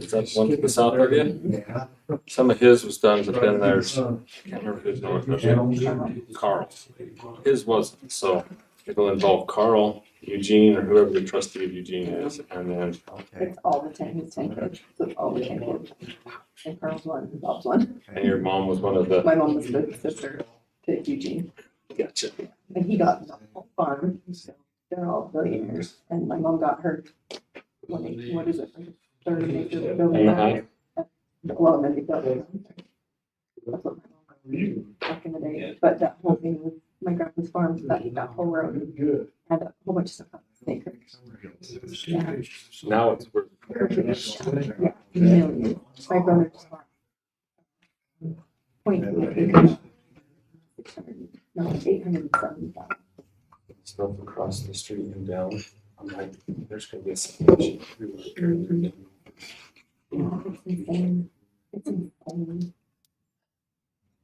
Is that one to the south of you? Yeah. Some of his was done, but then there's, I can't remember who's north of it. Carl. His wasn't, so it'll involve Carl, Eugene, or whoever the trustee of Eugene is, and then It's all the 10, his 10 kids, so it's all the 10 kids. And Carl's one, and Bob's one. and your mom was one of the. My mom was the sister to Eugene, Gotcha. and he got the whole farm, so they're all billionaires, and my mom got her, what is it, like a third acre building. Uh-huh. Well, and then they built it. That's what my mom got back in the day, but that whole thing was my grandpa's farm, that whole road had a whole bunch of stuff on the acre. Yeah. Now it's worth. Yeah, millions. My brother's farm. Point acre. 870,000. Stuff across the street and down. I'm like, there's gonna be a situation. Yeah, it's insane. It's insane.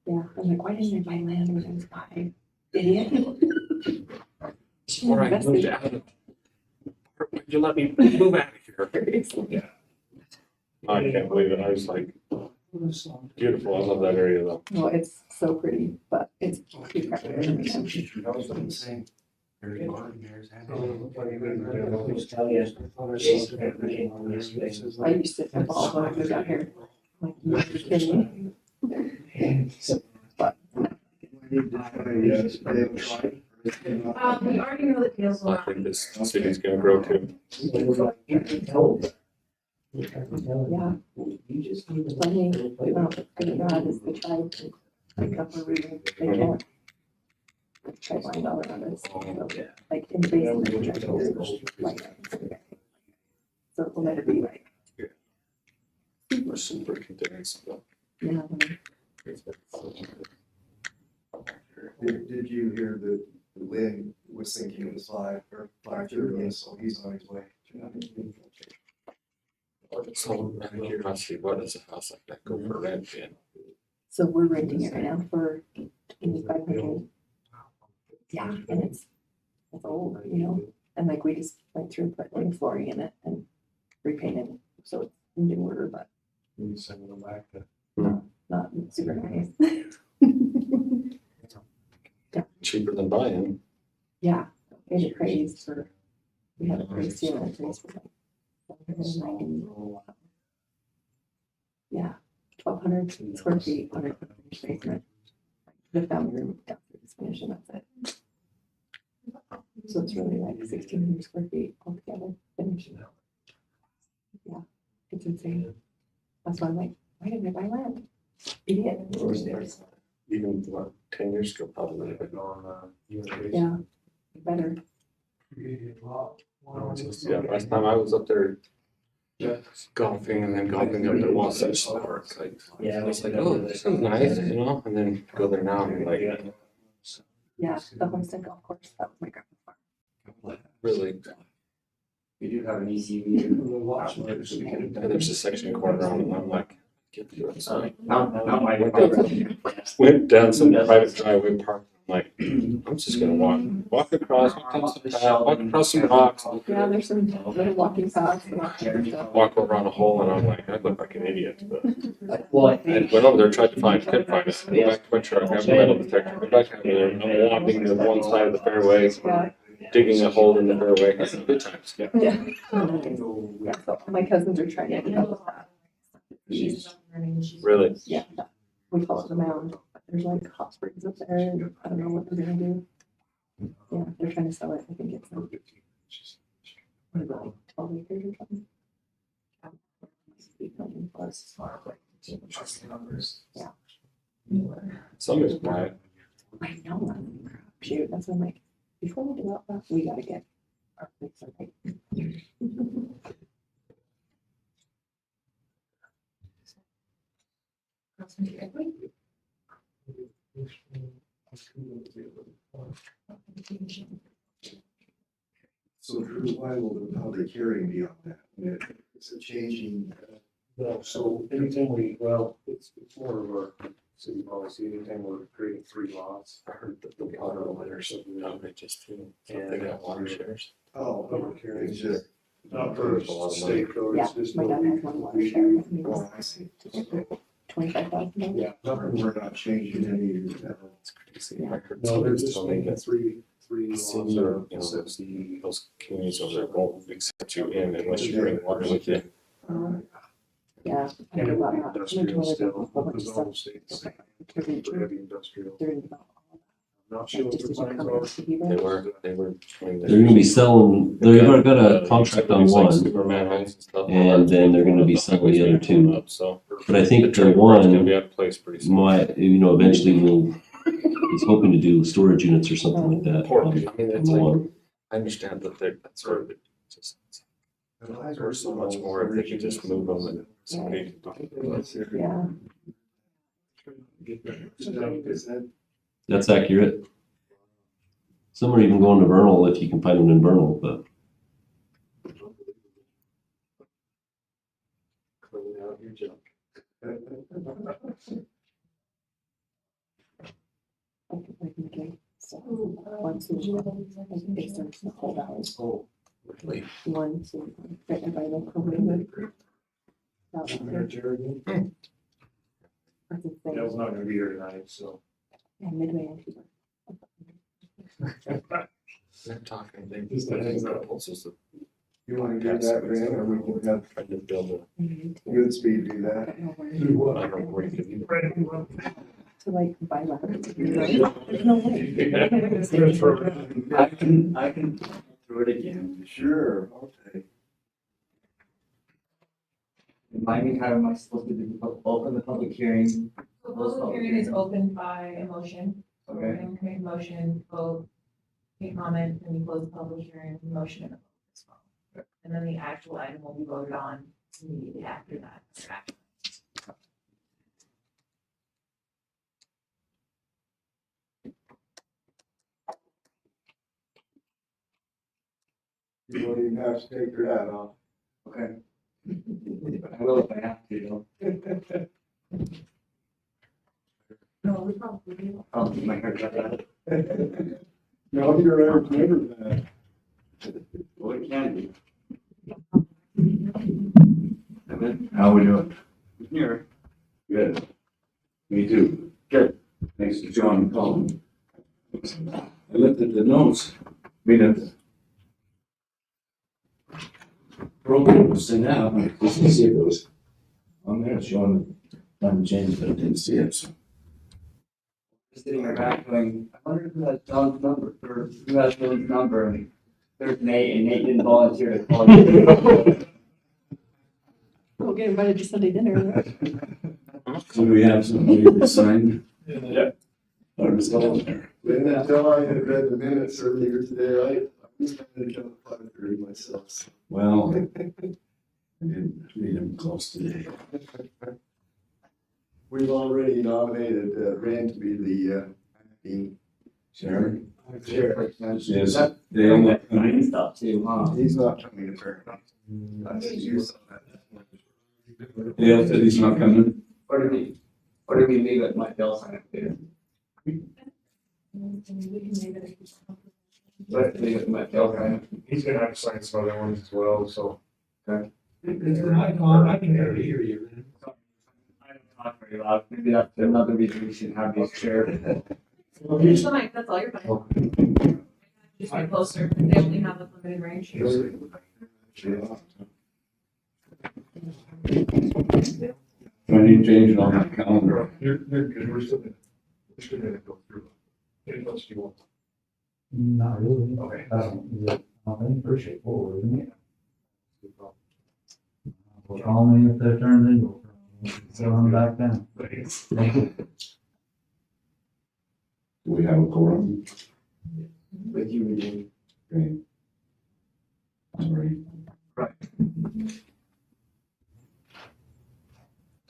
Yeah, I'm like, why didn't I buy land when I was 5? Idiot. Or I moved out of. You let me move out of here. Seriously. I can't believe it. I was like, beautiful. I love that area though. Well, it's so pretty, but it's too crowded. I used to football when I moved out here. Like, you're kidding me. But We already know that Dale's I think this city's gonna grow too. yeah, funny, good or bad is the tribe, like up where we live, they can't. The tribe line all around us, so, like in the basement, the tribe is like. So it will never be like, We're super condensed. yeah. Did you hear that Lynn was thinking it was 5:30, so he's on his way. So, out of curiosity, what does a house like that go for rent in? So we're renting it right now for 500. Yeah, and it's old, you know, and like we just went through and put new flooring in it and repainted, it, so it's newer, but You send them back to. not super nice. Cheaper than buying. Yeah, it appraised for, we had a appraised here, and appraised for like 790. Yeah, 1,200 square feet, 100 basement. The family room downstairs is finished, and that's it. So it's really like 1,600 square feet altogether finished. Yeah, it's insane. That's why I'm like, why didn't I buy land? Idiot. Even what, 10 years ago, probably. Yeah, better. Yeah, last time I was up there golfing and then golfing up at Wasatch Park, like, I was like, oh, this is nice, you know, and then go there now and like, Yeah, the Homestead Golf Course, that was my grandpa's farm. really, We do have an ECV. and there's a section corner on it, and I'm like, get to it. So Not my. went down some private driveway park, I'm like, I'm just gonna walk across, walk across some rocks, Yeah, there's some little walking paths and all kinds of stuff. walk over on a hole, and I'm like, I look like an idiot, but. Well, I I think. went over there, tried to find, couldn't find it. Go back to my truck, I have a metal detector, go back to me, I'm walking to one side of the fairway, Yeah. digging a hole in the fairway. Good times. Yeah. Yeah, so my cousins are trying to develop that. Really? Yeah, we call it the mound. There's like hot springs up there, and I don't know what they're gonna do. Yeah, they're trying to sell it. I think it's like, what is it, like 12 acres or something? 8 million plus. Yeah. Somebody's quiet. I know. Shoot, that's what I'm like, before we develop that, we gotta get our fix right. So Drew, why will the public hearing be on that? Is it changing? No, so anytime it's more of a city policy, anytime we're creating 3 lots. I heard that the water line or something outrageous too. So they got water shares. Oh, public hearing is just, Not for state roads, Yeah, just. my dad has one watershed. I mean, Oh, I see. it's 25,000. Yeah. We're not changing any of that. It's crazy. Yeah. I heard No, they're somebody just tell me making that three senior, lots you of know, those communities over there won't accept you in unless you bring water with you. Yeah. I And heard it will about be that. industrial Went to still, a whole bunch because of all the stuff. states Turning for heavy industrial. during the Not sure what just their as you plans come are. into Beaver. They were trying to. They're gonna be selling, they've already got a contract on These, like, one, Superman homes and stuff. and then they're gonna be selling the other two. So. But I think the trailer park's gonna one be out of place pretty soon. might, eventually will, he's hoping to do storage units or something like that Poor, I on mean, on it's the like, one. I understand that they're, that's sort of, just, there's so much more if they could just move them and somebody could do. Yeah. That's accurate. Some are even going to Vernal if you can find them in Vernal, but Clean out your junk. Okay, so once we they start to hold out. Oh, really? One, two, right by the program. That's Dale's not gonna be here tonight, so. Yeah, midway actually. They're talking, they Just the heads up. proposals of You wanna do that, Grant, or we can have trying to build good speed do that? a, I don't know where you could even. To like buy land. There's no way. I can throw it again. Sure, okay. Remind me, how am I supposed to do, open the public hearing? The public hearing is opened by a motion. So we're Okay. going to make a motion, vote, take comment, and we close the public hearing, motion and a vote as well. And then the actual item will be voted on immediately after that. You don't even have to take your hat off. Okay. I will if I have to, though. No, we probably do. I'll keep my hair cut out. No, you're right, never that. Well, it can be. How we doing? Here. Good. Me too. Good. Thanks for joining the call. I looked at the notes, minutes. Program was sent out, just to see if it was on there, showing the time change, but I didn't see it, so. Sitting there back going, I wonder who has John's number, or who has John's number, and there's Nate, and Nate didn't volunteer to call you. We'll get invited to Sunday dinner. So we have somebody to sign? Yeah. Or is it on there? And until I had read the minutes earlier today, I was going to come at 5:30 myself. So. Well, I didn't read them close today. We've already nominated Rand to be the acting Sharon? chair. Yes, they all got signing stuff too, huh? He's not coming to Fairgrounds. I said, you saw that. Dale said he's not coming. Or did we leave it, Mike Dale sign it too? Let's leave it, Mike Dale sign it. He's gonna have to sign some other ones as well, so. Okay. I can barely hear you. I don't talk very loud, maybe that's another reason we should have these chairs. Use the mic, that's all you're fine. Just get closer, they only have a limited range. Do I need to change it on that calendar? You're good, we're still gonna go through. Anything else you want? Not really. Okay. I think pretty straightforward, isn't it? Well, call me if they're turned in. So I'm back down. Thanks. Do we have a quorum? With you again. Great. Sorry.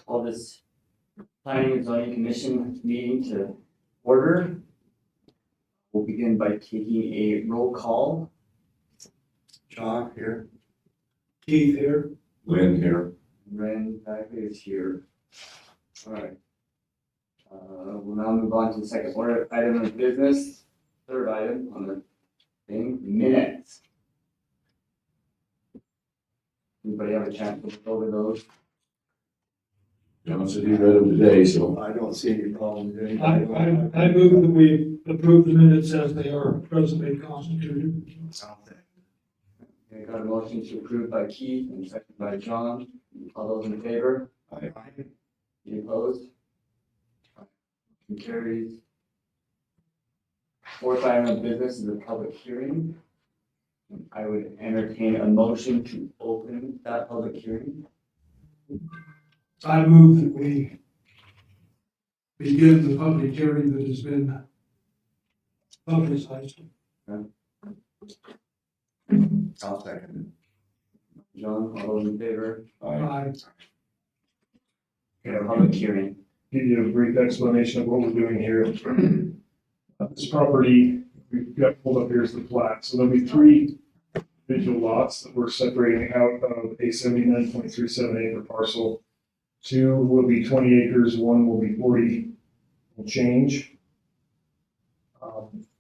All this planning and zoning commission meeting to order. We'll begin by taking a roll call. John here. Keith here. Lynn here. Ren Packer is here. All right. We'll now move on to the second order item of business. Third item on the thing, minutes. Anybody have a chance to look over those? John said he read them today, so. I don't see any problem with I move that we approve the minutes as they are presently constituted. Okay, got a motion to approve by Keith and second by John. All those in favor? Aye. Any opposed? Motion carries. Fourth item of business is a public hearing. I would entertain a motion to open that public hearing. I move that we begin the public hearing that has been publicized. I'll second John, all those in favor? Aye. Okay, public hearing. Give you a brief explanation of what we're doing here. This property, we've got pulled up here is the plat, so there'll be 3 individual lots that we're separating out of a 79.37 acre parcel. 2 will be 20 acres, 1 will be 40 and change.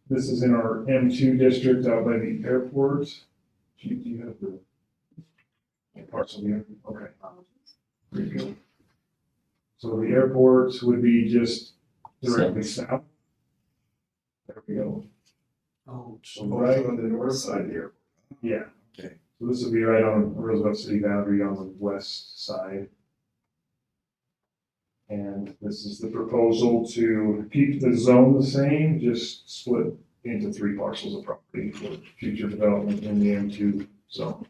This is in our M2 district out by the airport. Do you have the parcel here? Okay. There you go. So the airport would be just directly south. There we go. Oh, So right on the north side here. Yeah. Okay. So this would be right on Roosevelt City boundary on the west side. And this is the proposal to keep the zone the same, just split into 3 parcels of property for future development in the M2 zone.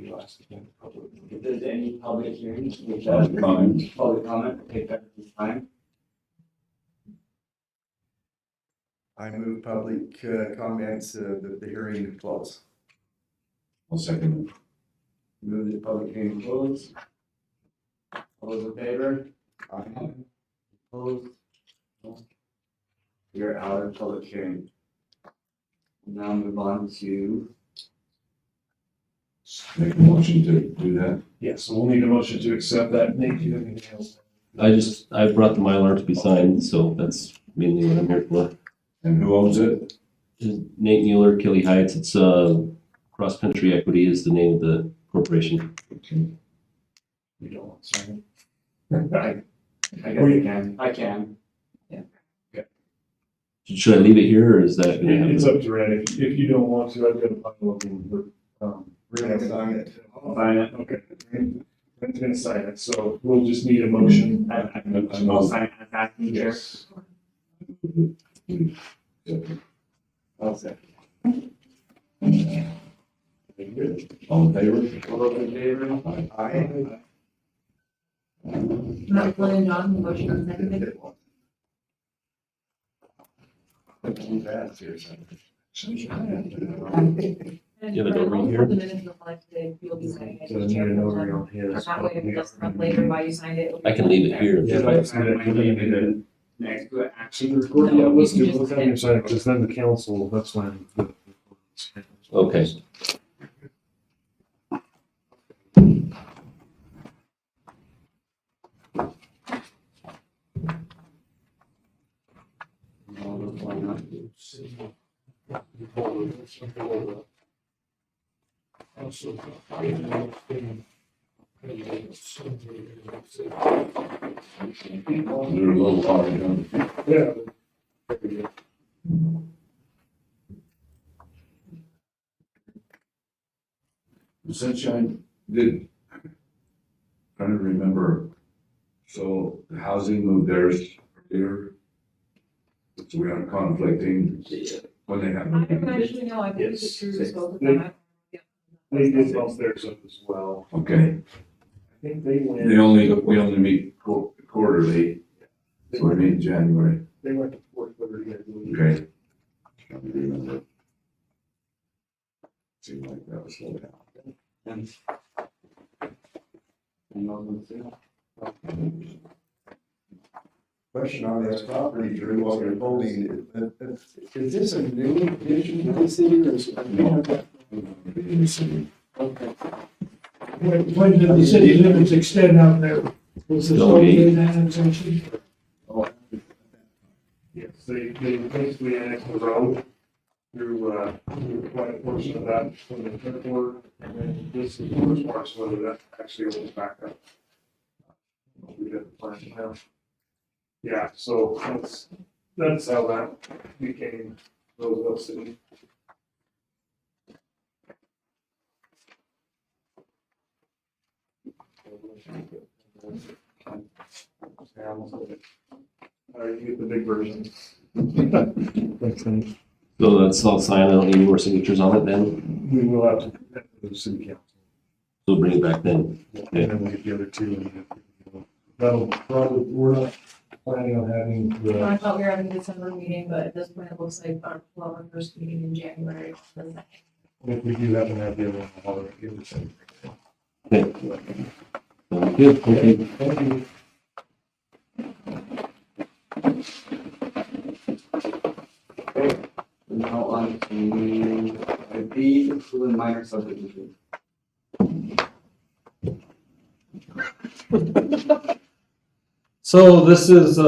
If there's any public hearings, which Public comment. public comment, take that at this time. I move public comments, the hearing to close. I'll second it. Move the public hearing closed. All those in favor? Aye. Opposed? No. You're out of public hearing. Now move on to, Make a motion to do that. Yeah, so we'll need a motion to accept that. Nate, do you have anything else? I brought the Mylar to be signed, so that's mainly what I'm here for. And who owns it? Nate Mueller, Kelly Heights, it's, Cross Country Equity is the name of the corporation. You don't want to sign I guess I can. Should I leave it here, or is that it. gonna happen? It's up to Red. If you don't want to, I've got a pile of them, but, We're gonna sign it. I'll sign it. okay. Red's gonna sign it, so we'll just need a motion. I'll sign it as acting chair. Yes. I'll second. All in favor? All those in favor? Aye. Not Glenn and John, the motion and seconded. Too fast here, son. And You have a for notary all here? the minutes of like today, you'll be signing it. So I need a notary on his. That way, if it doesn't come later while you signed it. I can leave it here. Yeah, if I sign it, you can leave it. Next to action. Yeah, let's do, let's have him sign it, because then the council, that's when. Okay. They're a little hard, huh? Yeah. Sunshine did, trying to remember, so the housing moved theirs here. So we aren't conflicting when they I have. don't actually know, I think it's true, spoke with them. They did bump theirs up as well. Okay, I think they went. we only meet quarterly, so we meet in January. They went to 4:30, I believe. Okay. Trying to remember. Seemed like that was slow down. Question on this property, Drew, while you're holding, is this a new addition to the city or is it? Okay. When did the city limits extend out there? Was this No, all in annexation? Yes. they basically annexed the road through quite a portion of that from the airport, and then this is the first parcel whether that actually opens back up. We got the plan now. Yeah, so that's how that became Roosevelt City. You get the big version. So that's all signed, I don't need any more signatures on it then, We will have to, the city council. so bring it back then. And then we'll get the other two. And that'll probably, we're not planning on having I the, thought we were having a December meeting, but at this point, it looks like our first meeting in January. if we do happen to have the other one, I'll give it to you. Good, thank you. Thank you. Now on to B, approval and minor subdivision. So this is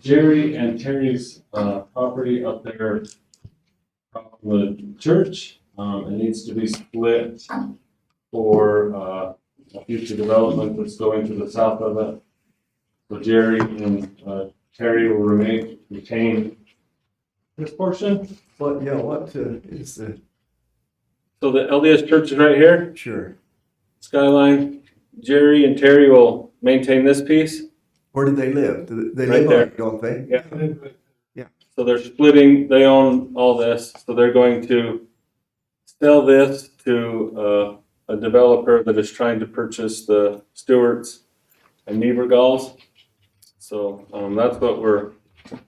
Jerry and Terry's property up there from the church. It needs to be split for a future development that's going to the south of it. So Jerry and Terry will retain this portion. But, yeah, what is the, So the LDS church is right here, sure, skyline. Jerry and Terry will maintain this piece. where do they live? Do they Right live there. on it, don't they? Yeah. So they're splitting, they own all this, so they're going to sell this to a developer that is trying to purchase the Stewarts and Niebergalls. So that's what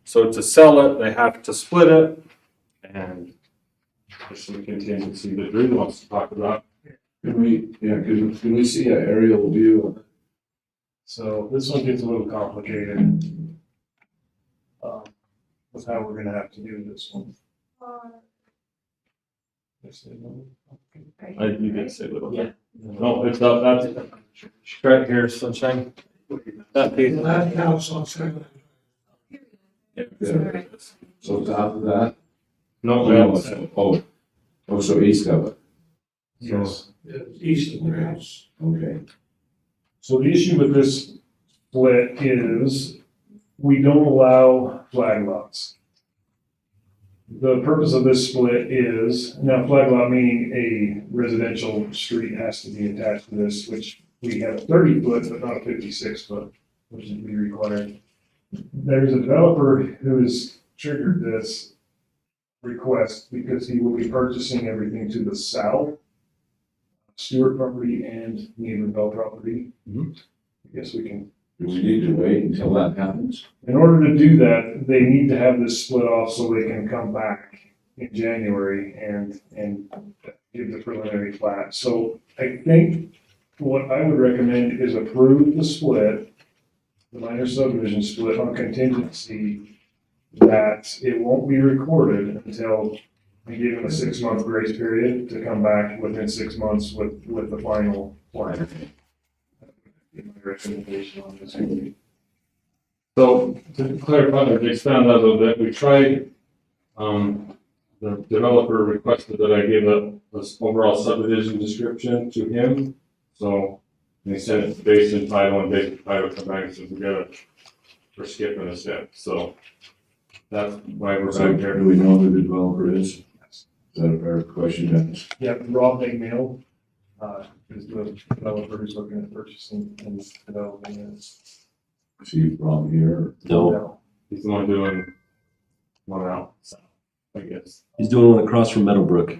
so to sell it, they have to split it, and there's some contingency that Drew wants to talk about. Can we see an aerial view of it? So this one gets a little complicated. With how we're gonna have to do this one. You did say little. Yeah. No, it's up, that's right here, sunshine. That piece. That house on Second. Yeah. So top of that? No, No, that's, so east of it, Yes. East of the house. okay. So the issue with this split is we don't allow flag lots. The purpose of this split is, now flag lot meaning a residential street has to be attached to this, which we have a 30-foot, but not a 56-foot, which would be required. There's a developer who has triggered this request because he will be purchasing everything to the south, Stewart property and Needham property. I guess we can. Do we need to wait until that happens? In order to do that, they need to have this split off so they can come back in January and give the preliminary plat. So I think what I would recommend is approve the split, the minor subdivision split on contingency that it won't be recorded until we give them a 6-month grace period to come back within 6 months with the final plan. My recommendation on this. so to clarify, or to expand that a little bit, we tried, the developer requested that I give this overall subdivision description to him. So they said it's based in title and based in title come back and said we're skipping a step. So that's why we're So back here. do we know who the developer is? Is that a fair question to ask? Yeah, Rob McNeil, is the developer who's looking at purchasing and developing this. Is he from here? No, He's the one doing one out, south, I guess. he's doing one across from Meadowbrook.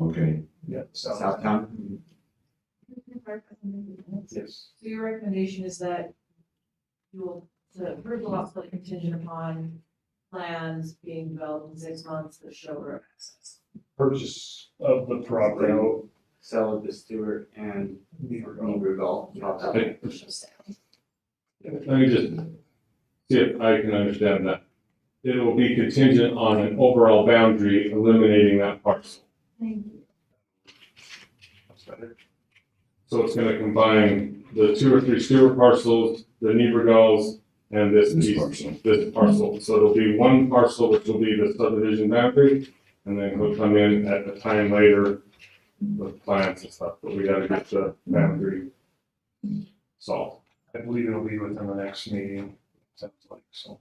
Okay, Yeah, Southtown. Yes. So your recommendation is that you will, to approve the lot split contingent upon plans being developed in 6 months that show road access. Purchase of the property. Sell it to Stewart and Roosevelt. Okay. Let me just see if I can understand that. It will be contingent on an overall boundary eliminating that parcel. Thank you. That's better. So it's gonna combine the 2 or 3 Stewart parcels, the Niebergalls, and this This piece, parcel. this parcel. So there'll be one parcel which will be the subdivision boundary, and then he'll come in at a time later with plans and stuff, but we gotta get the boundary solved. I believe it'll be within the next meeting, sounds like, so.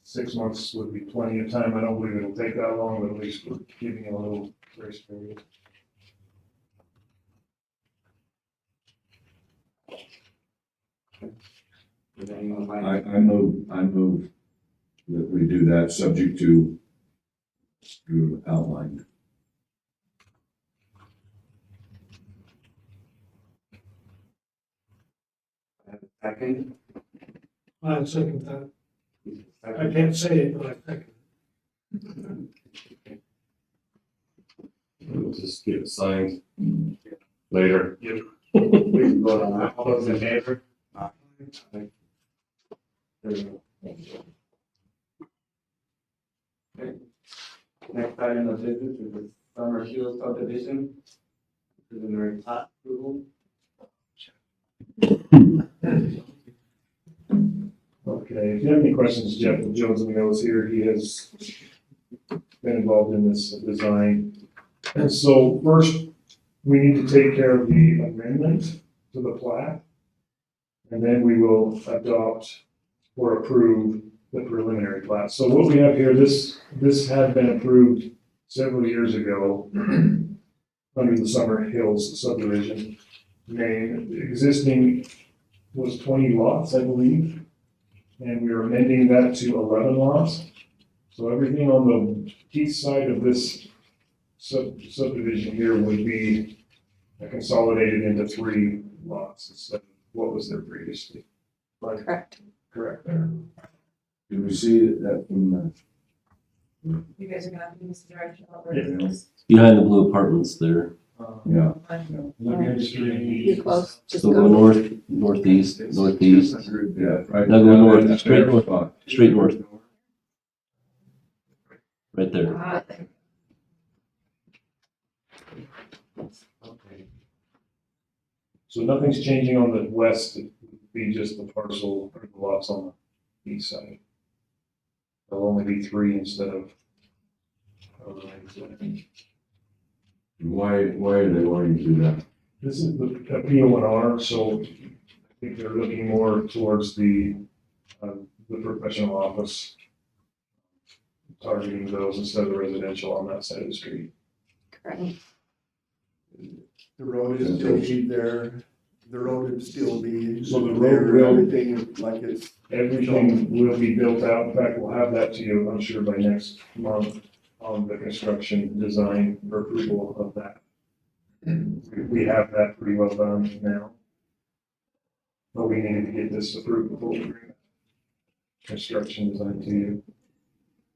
6 months would be plenty of time. I don't believe it'll take that long, but at least we're giving you a little grace period. I move that we do that subject to outlined. Second. I second that. I can't say it, but I second. We'll just get it signed later. We can vote on that. All those in favor? Next item of business is the Summer Hill subdivision. Preliminary plat approval. Okay, if you have any questions, Jeff Jones in the notes here, he has been involved in this design. And so first, we need to take care of the amendment to the plat. And then we will adopt or approve the preliminary plat. So what we have here, this had been approved several years ago under the Summer Hills subdivision name. The existing was 20 lots, I believe. And we are amending that to 11 lots. So everything on the east side of this subdivision here would be consolidated into 3 lots instead of what was there previously. Right? Correct. Correct there. Did we see that from You guys are gonna have to use the direction over. Yeah. Behind the blue apartments there. yeah. You close, just So go go. north, northeast, northeast, Yeah, right. Now go north, That straight bare north. spot. straight north. Right there. Ah, Okay. So nothing's changing on the west, it would be just the parcel or the lots on the east side. There'll only be 3 instead of. Why are they wanting to do that? This is the PO&R, so I think they're looking more towards the professional office, targeting those instead of the residential on that side of the street. Correct. The road is still be there, the road would still be. So the road there, will- everything like it's. Everything will be built out. In fact, we'll have that to you, I'm sure, by next month on the construction design for approval of that. We have that pretty well done now. But we needed to get this approved before we bring construction design to you.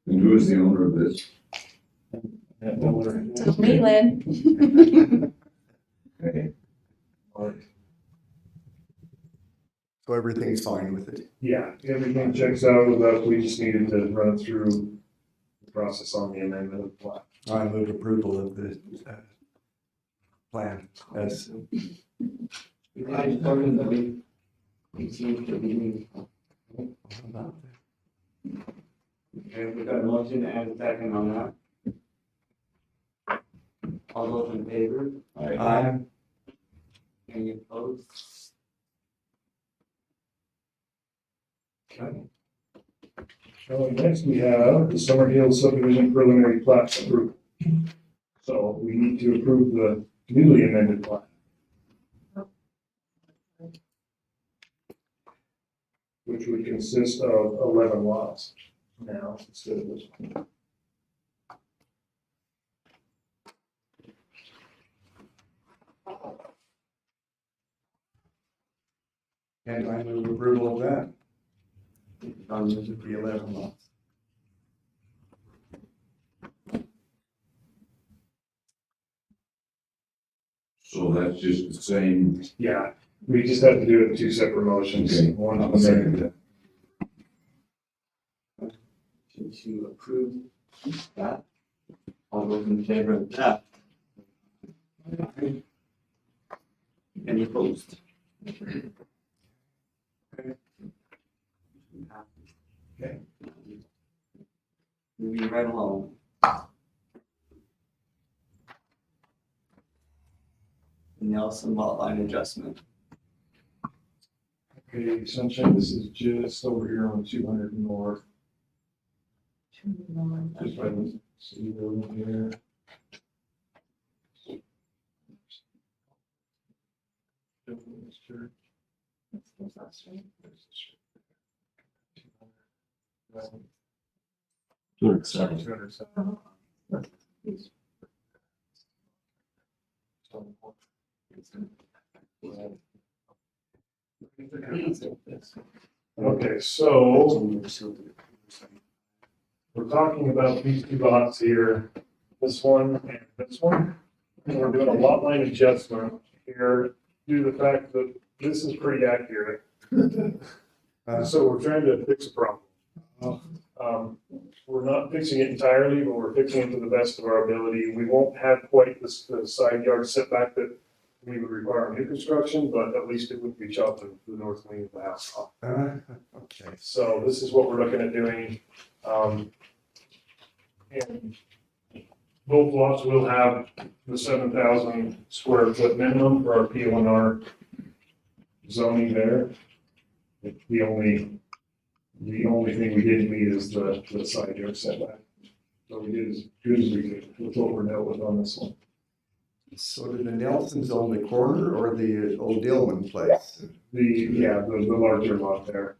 And who is the owner of this? That builder- Me, Lynn. Okay. So everything's fine with it. Yeah, everything checks out with us. We just needed to run through the process on the amendment of the plat. I move approval of the plan as. Okay, we got a motion and a second on that. All those in favor? Aye. Any opposed? Okay. So next we have the Summer Hill subdivision preliminary plat approval. So we need to approve the newly amended plat. Which would consist of 11 lots now instead of this one. And I move approval of that. On this, The 11 lots. So that's just the same. Yeah, we just have to do it in 2 separate motions. Okay. One I'll to second amend. that. to approve that. All those in favor of that? Any opposed? Okay. Okay. Moving right along. Nelson lot line adjustment. Okay, Sunshine, this is just over here on 200 North, just by the city building here. Two hundred seven. 207. Okay, so we're talking about these two lots here, this one and this one. And we're doing a lot line adjustment here due to the fact that this is pretty accurate. So we're trying to fix a problem. We're not fixing it entirely, but we're fixing it to the best of our ability. We won't have quite the side yard setback that we would require new construction, but at least it wouldn't be chopping the north wing of the house off. Okay. So this is what we're looking at doing. And both lots will have the 7,000 square foot minimum for our PLNR zoning there. The only thing we didn't meet is the side yard setback. So we did as good as we could with what we're dealt with on this one. So did the Nelsons own the corner or the old Dillman place? The larger lot there.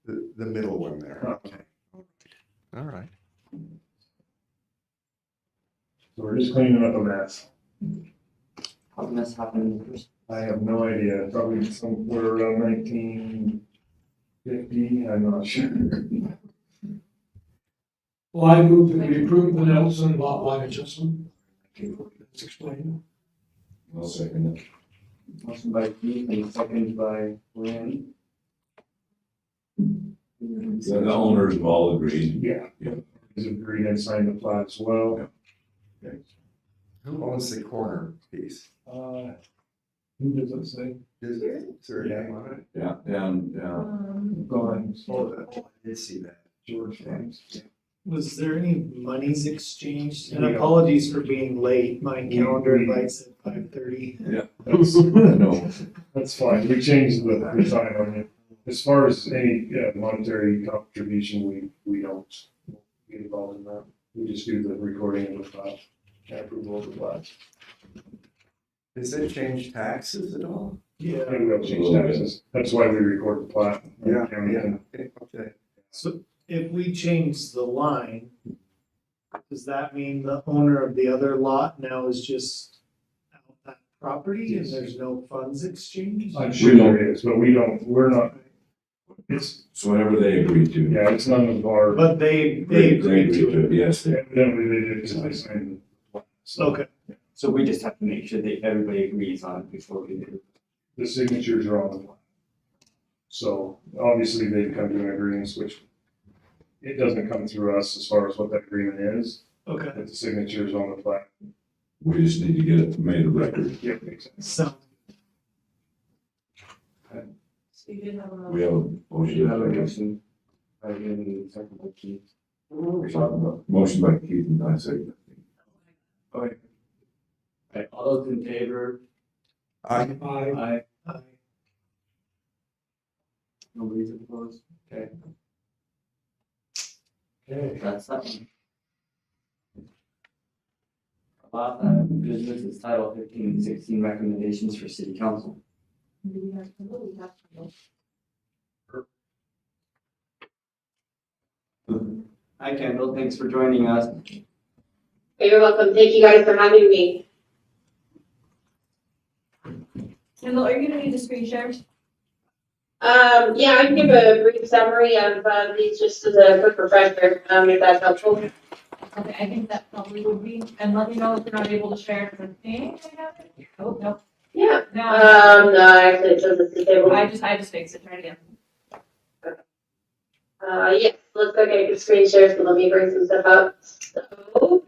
The middle one there. Okay. All right. So we're just cleaning up a mess. How did this happen? I have no idea, probably somewhere around 1950, I'm not sure. Well, I move that we approve the Nelson lot line adjustment. Let's explain. I'll second it. Motion by Keith and second by Lynn. The owners have all agreed. Yeah. He's agreed and signed the plat as well. Okay. Who owns the corner piece? Who does it say? Is there a name on it? Yeah, down. Gone. Oh, I did see that. George James. Was there any monies exchanged? And Yeah. apologies for being late. My calendar invites at 5:30. That's, No. that's fine. We changed the time on it. As far as any monetary contribution, we don't get involved in that. We just do the recording of the plat and approval of the plat. Does it change taxes at all? Yeah. And we don't change taxes. That's why we record the plat. Yeah, County yeah. can- Okay. So if we change the line, does that mean the owner of the other lot now is just out that property and there's no funds exchanged? I'm sure there is, but we're not, it's, So whatever they agree to. yeah, it's none of our, But they agreed to it. Yes. evidently they did because they signed the plat. So Okay. So we just have to make sure that everybody agrees on it before we do. the signatures are on the plat. So obviously they've come to an agreement, which it doesn't come through us as far as what that agreement is, Okay. but the signatures on the plat. We just need to get it made a record. Yep, makes sense. So So you did have a We have a motion. You have a motion. By Lynn and second by Keith. Motion by Keith and I second. Okay. Alright, all those in favor? I, Aye. Aye. Nobody's opposed? Okay, Okay. that's that one. Last item of business is Title 15 and 16 recommendations for city council. Do we have to vote? We have to vote. Hi Kendall, thanks for joining us. You're welcome. Thank you guys for having me. Kendall, are you gonna need the screen shares? Yeah, I can give a brief summary of these just as a quick refresher, if that's helpful. Okay, I think that probably would be, and let me know if you're not able to share, because I think I have it. Oh, no. Yeah. No, No, actually, it says it's disabled. I just fixed it, try it again. Yes, looks like I could screen share, so let me bring some stuff up. So,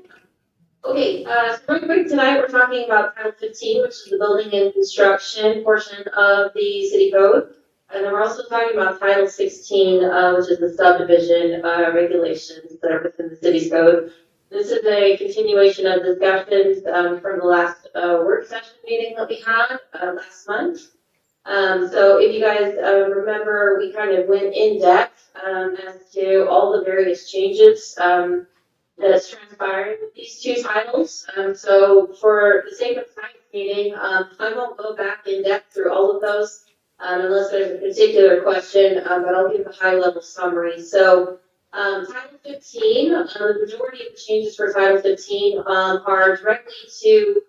okay, so real quick tonight, we're talking about Title 15, which is the building and construction portion of the city code. And then we're also talking about Title 16, which is the subdivision regulations that are within the city's code. This is a continuation of discussions from the last work session meeting that we had last month. So if you guys remember, we kind of went in depth as to all the various changes that has transpired with these two titles. So for the sake of tonight's meeting, I won't go back in depth through all of those unless there's a particular question, but I'll give a high level summary. So Title 15, the majority of the changes for Title 15 are directly to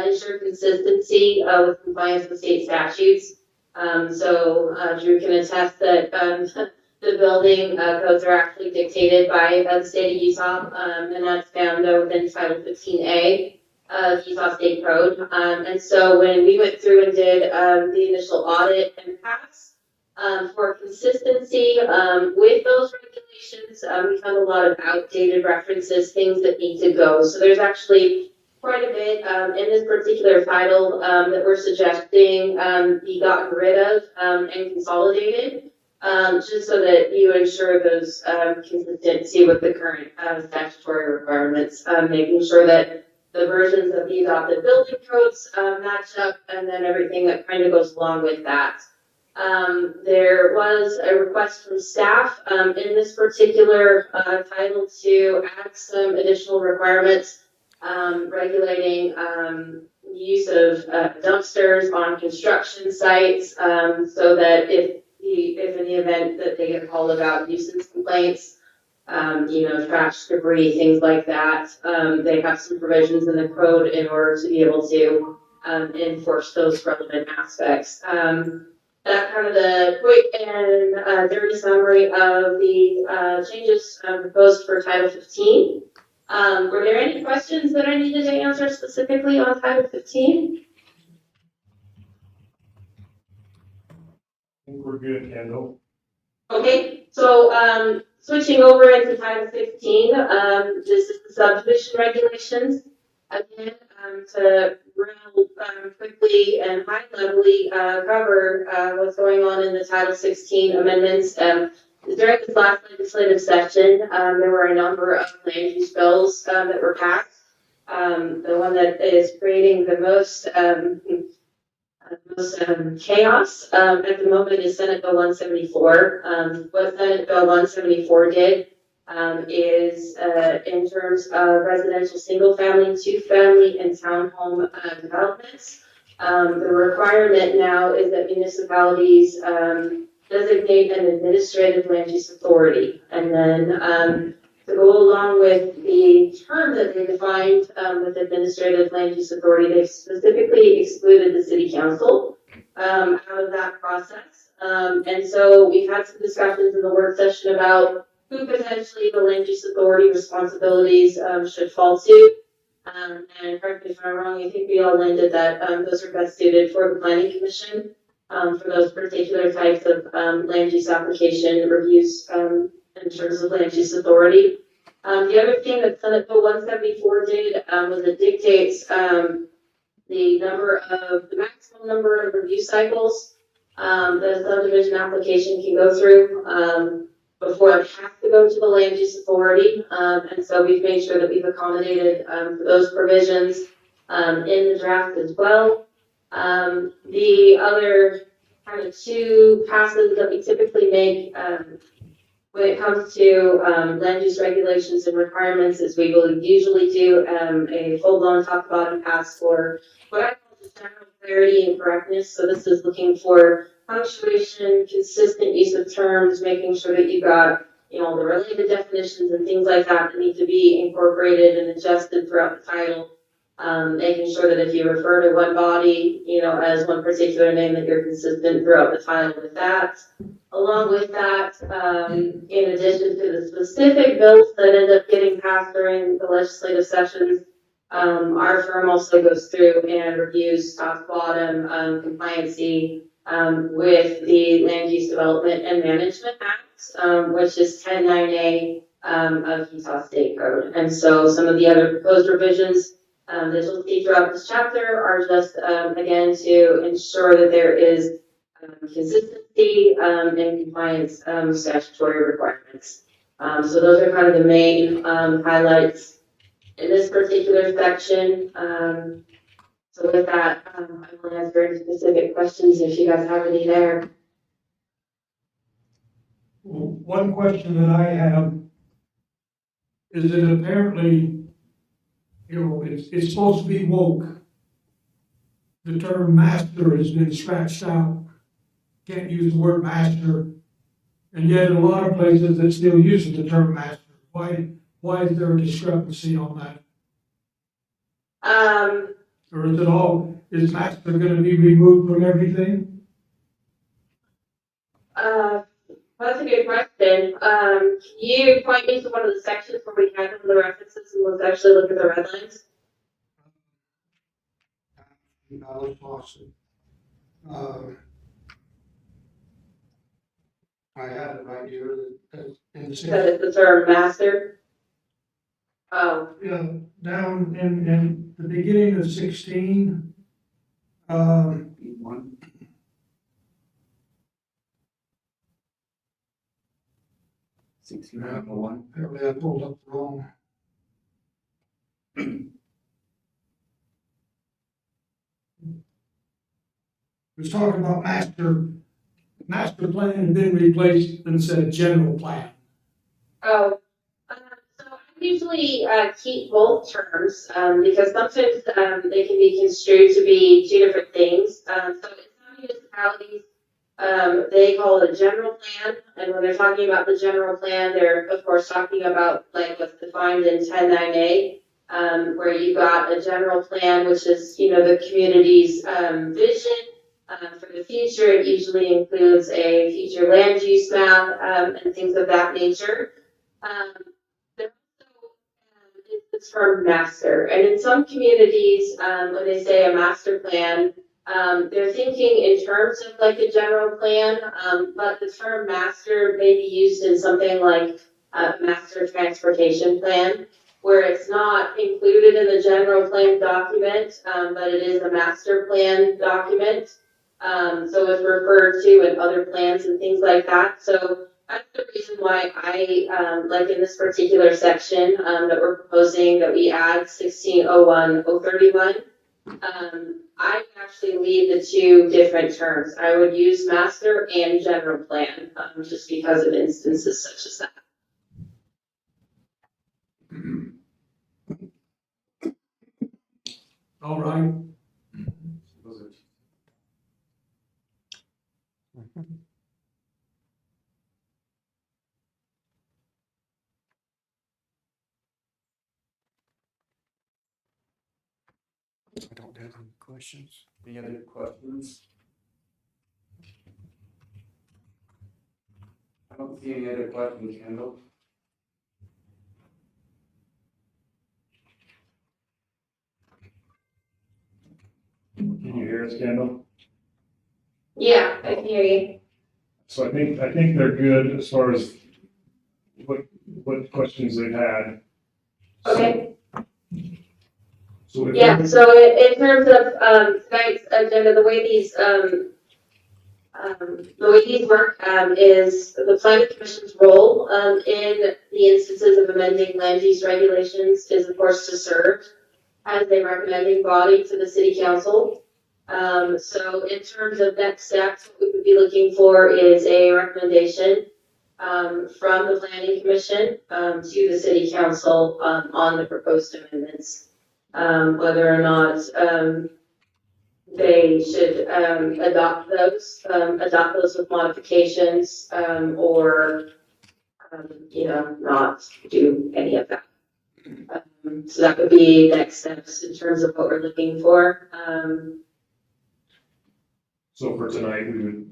ensure consistency with compliance with state statutes. So Drew can attest that the building codes are actually dictated by the state of Utah, and that's found within Title 15A of Utah State Code. And so when we went through and did the initial audit and pass for consistency with those regulations, we found a lot of outdated references, things that need to go. So there's actually quite a bit in this particular title that we're suggesting be gotten rid of and consolidated, just so that you ensure those consistency with the current statutory requirements, making sure that the versions of the adopted building codes match up, and then everything that kind of goes along with that. There was a request from staff in this particular title to add some additional requirements regulating use of dumpsters on construction sites, so that if in the event that they get called about nuisance complaints, trash, debris, things like that, they have some provisions in the code in order to be able to enforce those relevant aspects. That's kind of the quick and dirty summary of the changes proposed for Title 15. Were there any questions that I needed to answer specifically on Title 15? I think we're good, Kendall. Okay, so switching over into Title 16, this is the subdivision regulations. Again, to real quickly and high levelly cover what's going on in the Title 16 amendments. During this last legislative session, there were a number of land use bills that were passed. The one that is creating the most chaos at the moment is Senate Bill 174. What Senate Bill 174 did is in terms of residential single-family, two-family, and townhome developments. The requirement now is that municipalities designate an administrative land use authority, and then to go along with the term that they defined with administrative land use authority, they specifically excluded the city council out of that process. And so we've had some discussions in the work session about who potentially the land use authority responsibilities should fall to. And correct me if I'm wrong, I think we all landed that those are best suited for the planning commission for those particular types of land use application reviews in terms of land use authority. The other thing that Senate Bill 174 did was it dictates the maximum number of review cycles that a subdivision application can go through before it has to go to the land use authority. And so we've made sure that we've accommodated for those provisions in the draft as well. The other kind of two passes that we typically make when it comes to land use regulations and requirements is we will usually do a full-blown top-to-bottom pass for what I call just general clarity and correctness. So this is looking for punctuation, consistent use of terms, making sure that you've got, the related definitions and things like that need to be incorporated and adjusted throughout the title. Making sure that if you refer to one body, as one particular name, that you're consistent throughout the title with that. Along with that, in addition to the specific bills that end up getting passed during the legislative sessions, our firm also goes through and reviews top to bottom compliancy with the Land Use Development and Management Act, which is 109A of Utah State Code. And so some of the other proposed revisions that you'll see throughout this chapter are just, again, to ensure that there is consistency, and compliance, statutory requirements. So those are kind of the main, highlights in this particular section. So with that, I will answer any specific questions if you guys have any there. Well, one question that I have is that apparently, it's supposed to be woke. The term master has been scratched out. Can't use the word master. And yet in a lot of places it still uses the term master. Why is there a discrepancy on that? Or is master gonna be removed from everything? That's a good question. Can you point me to one of the sections where we had the references and let's actually look at the red lines? I was lost. I have it right here that in the. That is the term master. Oh. Yeah, down in the beginning of 16, One. 16.1. apparently I pulled up the wrong. It was talking about master plan had been replaced and said general plan. Oh. So I usually keep both terms because sometimes they can be construed to be two different things. So in some municipalities, they call it a general plan, and when they're talking about the general plan, they're of course talking about like what's defined in 10.9A, where you got a general plan, which is the community's vision for the future. It usually includes a future land use map and things of that nature. There also is the term master, and in some communities, when they say a master plan, they're thinking in terms of like a general plan, but the term master may be used in something like a master transportation plan, where it's not included in the general plan document, but it is a master plan document. So it's referred to in other plans and things like that. So that's the reason why I, like in this particular section that we're proposing that we add 1601-031, I would actually leave the two different terms. I would use master and general plan just because of instances such as that. All right. I don't have any questions. Any other questions? I don't see any other questions, Kendall. Can you hear us, Kendall? Yeah, I can hear you. So I think they're good as far as what questions they've had. Okay. So if Yeah, so in terms of tonight's agenda, the way these work is the planning commission's role in the instances of amending land use regulations is of course to serve as a recommending body to the city council. So in terms of next steps, what we would be looking for is a recommendation from the planning commission to the city council on the proposed amendments. Whether or not they should adopt those with modifications, or not do any of that. So that would be next steps in terms of what we're looking for. So for tonight, we would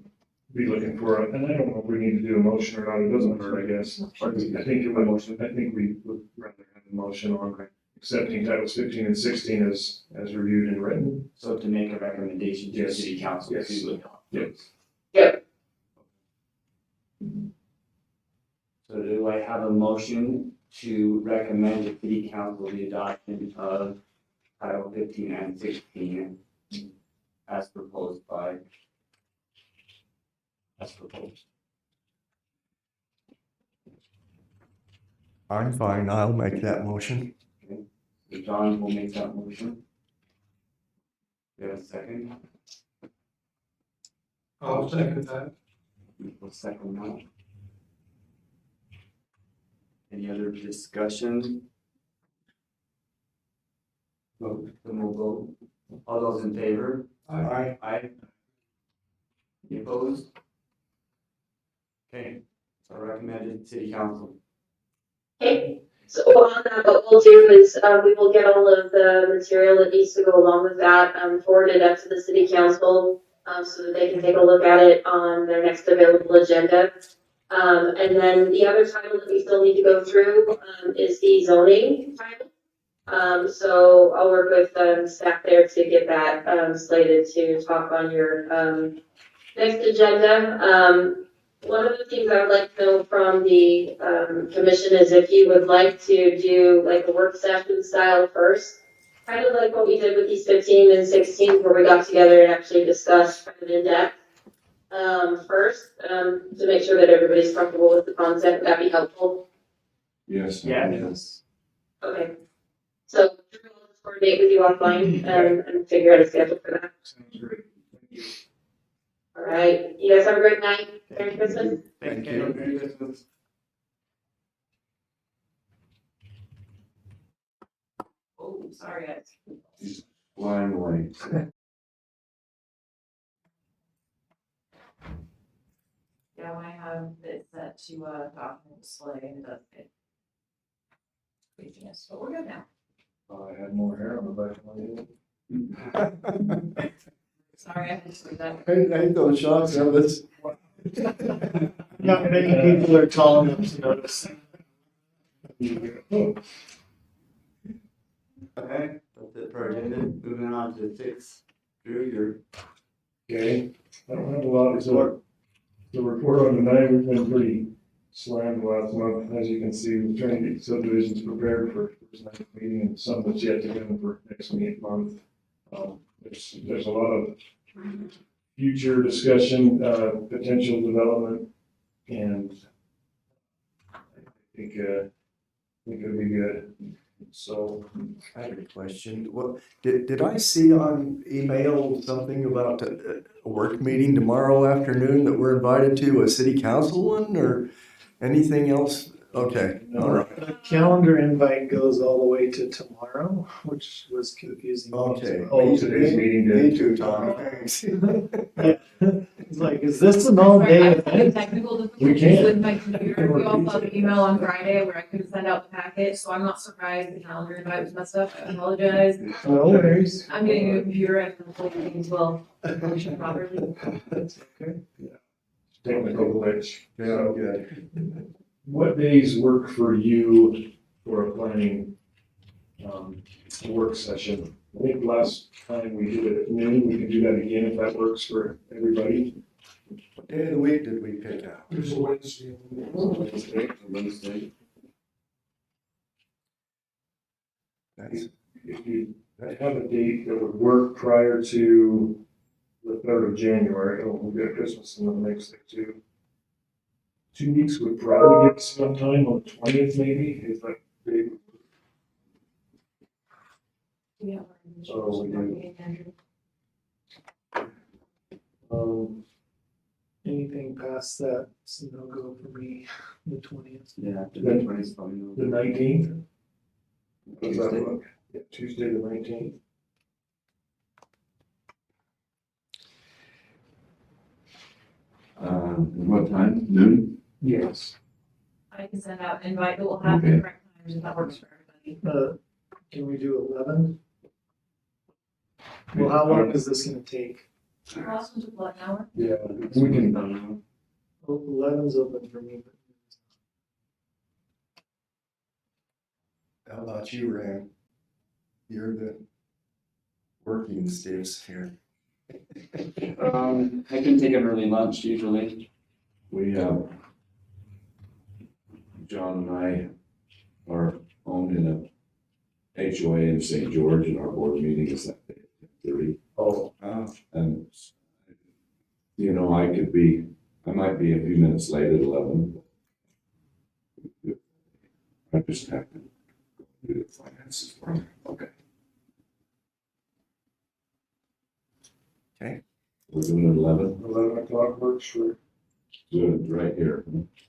be looking for, and I don't know if we need to do a motion or not, it doesn't hurt, I guess. I think we would rather have a motion on accepting titles 15 and 16 as reviewed and written. So to make a recommendation to the Yes. city council Yes. to adopt. Yes. Yep. So do I have a motion to recommend the city council the adoption of Title 15 and 16 as proposed by as proposed. I'm fine, I'll make that motion. So John will make that motion. Do you have a second? I'll second that. We'll second now. Any other discussion? Vote, then we'll vote. All those in favor? Aye. Aye. Any opposed? Okay, so recommended city council. Okay, so on that, what we'll do is, we will get all of the material that needs to go along with that, forwarded up to the city council, so that they can take a look at it on their next available agenda. And then the other title that we still need to go through, is the zoning title. So I'll work with, staff there to get that, slated to talk on your, next agenda. One of the things I would like to know from the commission is if you would like to do like a work session style first, kind of like what we did with these 15 and 16, where we got together and actually discussed kind of in depth first, to make sure that everybody's comfortable with the concept. Would that be helpful? Yes. Yes. Okay. So Drew will just coordinate with you offline and figure out a schedule for that. Sounds great. Thank you. All right. You guys have a great night. Merry Christmas. Thank you. Merry Christmas. Oh, sorry, guys. Flying away. Yeah, when I have it set to document display and it does it. Craziness, but we're good now. I had more hair on the back of my head. Sorry, I had to do that. I hate those shots of this. Not many people are tall enough to notice. Okay, that's it for our agenda. Moving on to 6. Drew, you're. Okay, I don't have a lot, so the report on the night, we've been pretty slammed last month, as you can see, we're trying to get subdivisions prepared for first night meeting, and some that's yet to come for next month. There's a lot of future discussion, potential development, and I think it'll be good. So, I have a question. What, did I see on email something about a work meeting tomorrow afternoon that we're invited to, a city council one, or anything else? Okay, all right. The calendar invite goes all the way to tomorrow, which was confusing. Okay. oh, today's meeting day. Me too, Tom, thanks. It's like, is this an all day I had event? technical We difficulties can. with my computer. We all got an email on Friday where I couldn't send out the packet, so I'm not surprised the calendar invite was messed up. I apologize. No worries. I'm getting a new computer and hopefully things will function properly. That's okay. Technical glitch. Yeah, good. What days work for you for a planning, work session? I think last time we did it at noon, we can do that again if that works for everybody. What day of the week did we pick out? There's a Wednesday. Wednesday. That's, If you have a date that would work prior to the 3rd of January, oh, we've got Christmas in the next day too. 2 weeks would probably give us enough time, on the 20th maybe, if that date. Yeah. Oh, we do. Anything past that, it's a no-go for me, the 20th. Yeah, after the 20th is probably no. The 19th? Does that look? Yeah, Tuesday the 19th. What time? Noon? Yes. I can send out an invite, but we'll have the Okay. correct times if that works for everybody. Can we do 11? Well, how long is this gonna take? Last one's what, an hour? Yeah, we can, Well, 11's open for me, but how about you, Rand? You're the working stiffs here. I can take an early lunch usually. We, John and I are owned in a HOA in St. George, and our board meeting is that day at 10:30. oh, And, you know, I could be I might be a few minutes late at 11. I just have to do the finances for me. Okay. Okay. We're doing it 11. 11 o'clock works for, Doing it right here.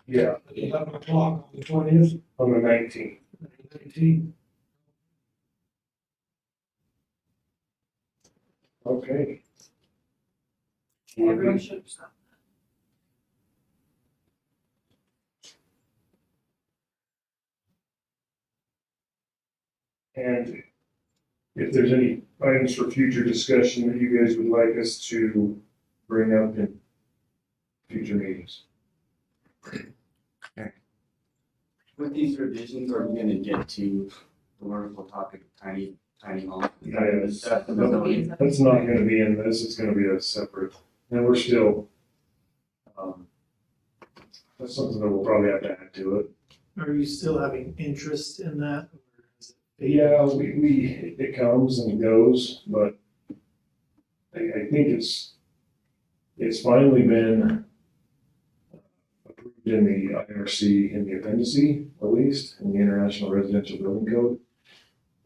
yeah, 11 o'clock on the 20th, on the 19th. 19th. Okay. Everyone should stop. And if there's any items for future discussion that you guys would like us to bring up in future meetings. With these revisions, are we gonna get to the wonderful topic of tiny homes? That's not gonna be in this, it's gonna be a separate, and we're still, that's something that we'll probably have to add to it. Are you still having interest in that? Or is it- Yeah, it comes and goes, but I think it's finally been approved in the IRC, in the appendice, at least, in the International Residential Building Code.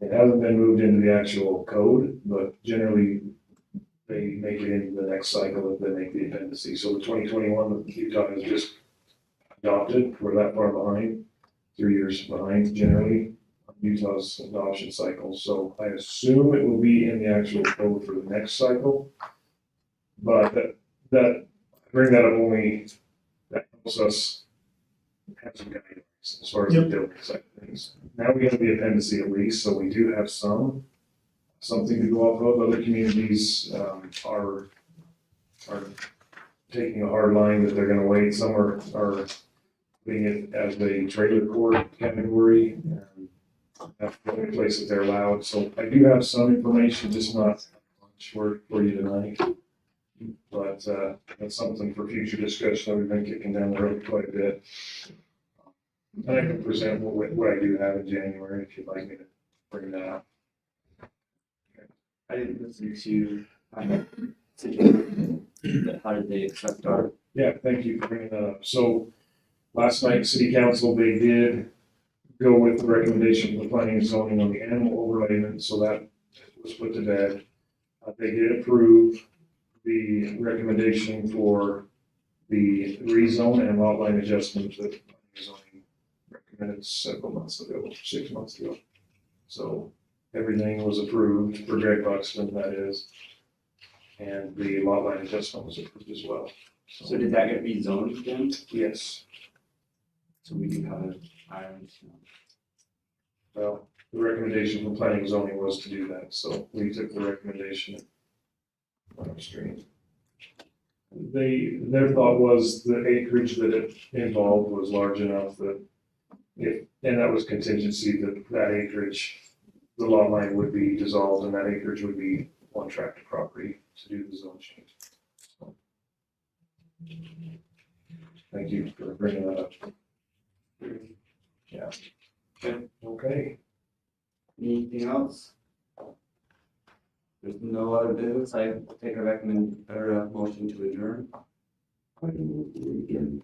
It hasn't been moved into the actual code, but generally they make it into the next cycle if they make the appendice. So the 2021 that Utah has just adopted, we're that far behind, 3 years behind generally on Utah's adoption cycle. So I assume it will be in the actual code for the next cycle. But I bring that up only, that helps us have some guidance as far as the building side of things. Now we have the appendice at least, so we do have something to go off of. Other communities are taking a hard line that they're gonna wait. Some are putting it as a trailer court category, and that's the only place that they're allowed. So I do have some information, just not much for you tonight. But that's something for future discussion that we've been kicking down the road quite a bit. And I can present what I do have in January if you'd like me to bring that up. I didn't listen to, how did they accept our? Yeah, thank you for bringing that up. So last night, city council, they did go with the recommendation from the planning and zoning on the animal overlayment, so that was put to bed. They did approve the recommendation for the rezone and lot line adjustment that planning and zoning recommended several months ago, 6 months ago. So everything was approved for Greg Buxton, that is, and the lot line adjustment was approved as well. So did that get rezoned again? Yes. So we do have an iron. Well, the recommendation from planning and zoning was to do that, so we took the recommendation upstream. Their thought was the acreage that it involved was large enough that and that was contingency, that acreage, the lot line would be dissolved and that acreage would be one tract of property to do the zone change. So, thank you for bringing that up. Yeah. Okay. Anything else? There's no other business, I take a motion to adjourn. I move we adjourn.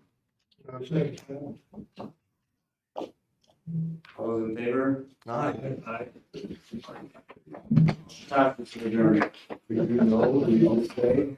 All those in favor? Aye. Task is adjourned. We do know, we don't say.